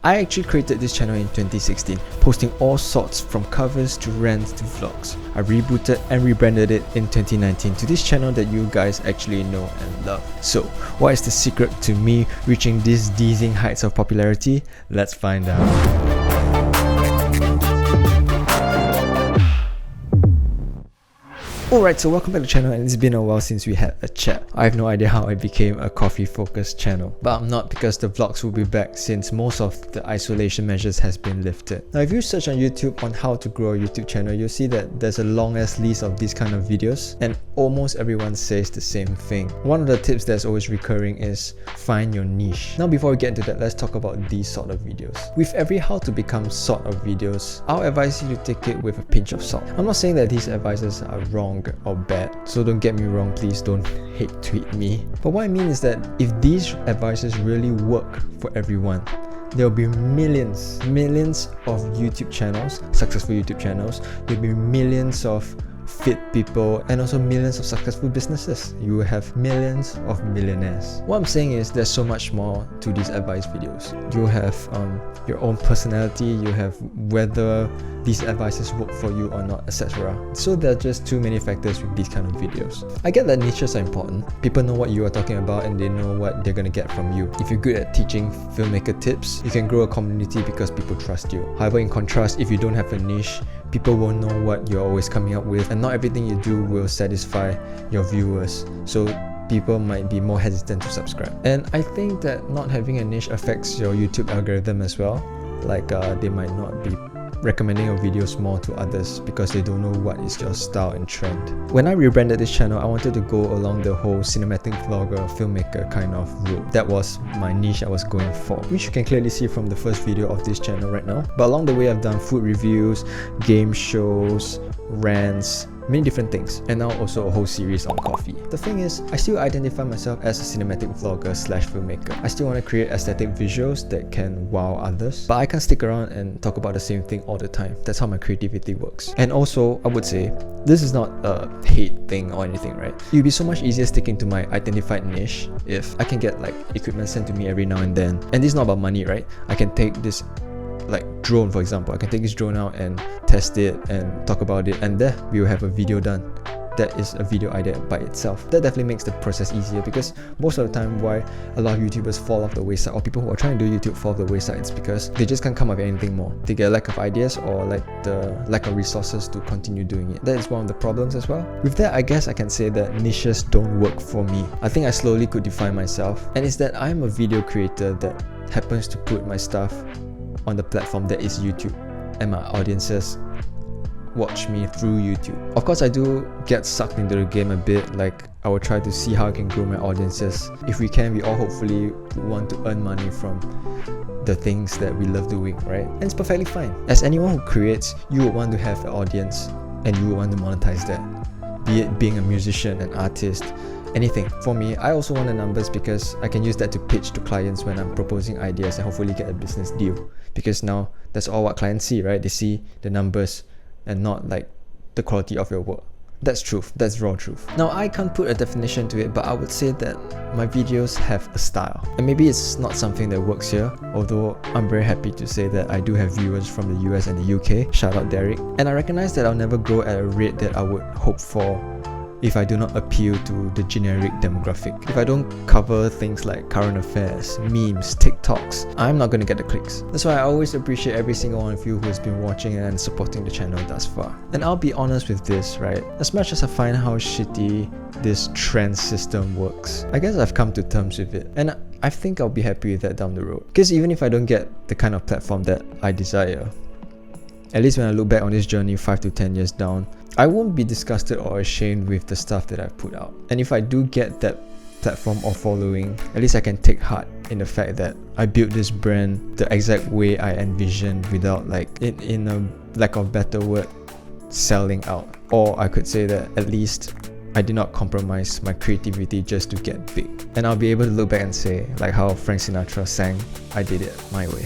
I actually created this channel in 2016, posting all sorts from covers to rants to vlogs. I rebooted and rebranded it in 2019 to this channel that you guys actually know and love. So, what is the secret to me reaching these dizzying heights of popularity? Let's find out. Alright, so welcome back to the channel, and it's been a while since we had a chat. I have no idea how I became a coffee focused channel, but I'm not, because the vlogs will be back since most of the isolation measures has been lifted. Now if you search on YouTube on how to grow a YouTube channel, you'll see that there's a long ass list of these kind of videos, and almost everyone says the same thing. One of the tips that's always recurring is find your niche. Now before we get into that, let's talk about these sort of videos. With every how to become sort of videos, I'll advise you to take it with a pinch of salt. I'm not saying that these advices are wrong or bad, so don't get me wrong, please don't hate tweet me. But what I mean is that if these advices really work for everyone, there will be millions of YouTube channels, successful YouTube channels. There will be millions of fit people and also millions of successful businesses. You will have millions of millionaires. What I'm saying is there's so much more to these advice videos. You have your own personality, you have whether these advices work for you or not, etc. So there are just too many factors with these kind of videos. I get that niches are important. People know what you are talking about and they know what they're gonna get from you. If you're good at teaching filmmaker tips, you can grow a community because people trust you. However, in contrast, if you don't have a niche, people won't know what you're always coming up with, and not everything you do will satisfy your viewers. So people might be more hesitant to subscribe. And I think that not having a niche affects your YouTube algorithm as well. Like they might not be recommending your videos more to others because they don't know what is your style and trend. When I rebranded this channel, I wanted to go along the whole cinematic vlogger, filmmaker kind of route. That was my niche I was going for, which you can clearly see from the first video of this channel right now. But along the way, I've done food reviews, game shows, rants, many different things, and now also a whole series on coffee. The thing is, I still identify myself as a cinematic vlogger slash filmmaker. I still want to create aesthetic visuals that can wow others, but I can't stick around and talk about the same thing all the time. That's how my creativity works. And also, I would say, this is not a hate thing or anything, right? It would be so much easier sticking to my identified niche if I can get like equipment sent to me every now and then. And this is not about money, right? I can take this like drone, for example. I can take this drone out and test it and talk about it, and there we will have a video done. That is a video idea by itself. That definitely makes the process easier, because most of the time why a lot of YouTubers fall off the wayside, or people who are trying to do YouTube fall off the wayside, it's because they just can't come up with anything more. They get a lack of ideas or like the lack of resources to continue doing it. That is one of the problems as well. With that, I guess I can say that niches don't work for me. I think I slowly could define myself, and it's that I'm a video creator that happens to put my stuff on the platform that is YouTube, and my audiences watch me through YouTube. Of course, I do get sucked into the game a bit. Like, I will try to see how I can grow my audiences. If we can, we all hopefully want to earn money from the things that we love doing, right? And it's perfectly fine. As anyone who creates, you would want to have an audience and you would want to monetize that. Be it being a musician, an artist, anything. For me, I also want the numbers because I can use that to pitch to clients when I'm proposing ideas and hopefully get a business deal. Because now that's all what clients see, right? They see the numbers and not like the quality of your work. That's truth. That's raw truth. Now, I can't put a definition to it, but I would say that my videos have a style. And maybe it's not something that works here, although I'm very happy to say that I do have viewers from the US and the UK. Shout out Derek. And I recognize that I'll never grow at a rate that I would hope for if I do not appeal to the generic demographic. If I don't cover things like current affairs, memes, TikToks, I'm not going to get the clicks. That's why I always appreciate every single one of you who has been watching and supporting the channel thus far. And I'll be honest with this, right? As much as I find how shitty this trend system works, I guess I've come to terms with it. And I think I'll be happy with that down the road. Because even if I don't get the kind of platform that I desire, at least when I look back on this journey 5 to 10 years down, I won't be disgusted or ashamed with the stuff that I've put out. And if I do get that platform or following, at least I can take heart in the fact that I built this brand the exact way I envisioned, without like, in a lack of better word, selling out. Or I could say that at least I did not compromise my creativity just to get big. And I'll be able to look back and say, like how Frank Sinatra sang, I did it my way.